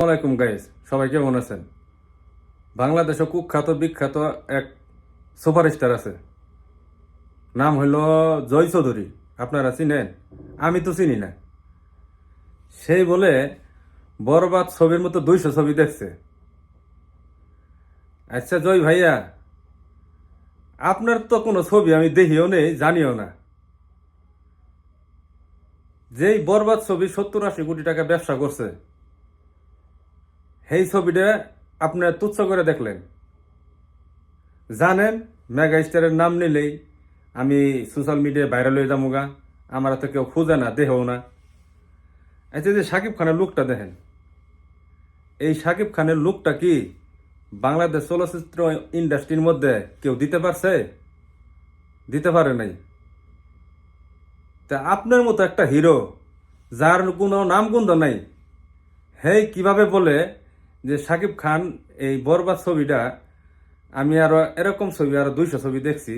আসসালামাইকুম গাইস, সবাই কেমন আছেন? বাংলাদেশে কুখ্যাত বিখ্যাত এক সুপারস্টার আছে, নাম হইল জয় চৌধুরী। আপনারা চিনেন? আমি তো চিনি না। সেই বলে বরবাদ ছবির মতো 200 ছবি দেখছে। আচ্ছা জয় ভাইয়া, আপনার তো কোনো ছবি আমি দেখিও নেই, জানিও না। যেই বরবাদ ছবি 70-80 কোটি টাকা ব্যবসা করছে, সেই ছবিটা আপনি তুচ্ছ করে দেখলেন। জানেন মেগা স্টারের নাম নিলেই আমি সোশ্যাল মিডিয়ায় ভাইরাল হয়ে যাবো। আমার তো কেউ খুঁজে না, দেহও না। আচ্ছা, যে শাকিব খানের লুকটা দেখেন, এই শাকিব খানের লুকটা কি বাংলাদেশ চলচ্চিত্র ইন্ডাস্ট্রির মধ্যে কেউ দিতে পারছে? দিতে পারে নাই। তা আপনার মতো একটা হিরো, যার কোনো নামগন্ধ নাই, হেই কিভাবে বলে যে শাকিব খান এই বরবাদ ছবিটা, আমি আরো এরকম ছবি আরো 200 ছবি দেখছি?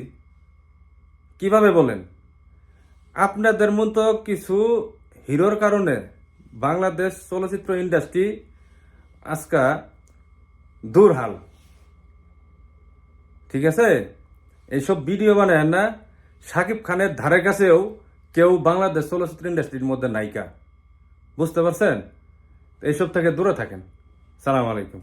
কিভাবে বলেন? আপনাদের মতো কিছু হিরোর কারণে বাংলাদেশ চলচ্চিত্র ইন্ডাস্ট্রি আজকা দুরহাল। ঠিক আছে, এইসব ভিডিও বানায় না। শাকিব খানের ধারে কাছেও কেউ বাংলাদেশ চলচ্চিত্র ইন্ডাস্ট্রির মধ্যে নায়িকা। বুঝতে পারছেন? এইসব থেকে দূরে থাকেন। সালাম আলাইকুম।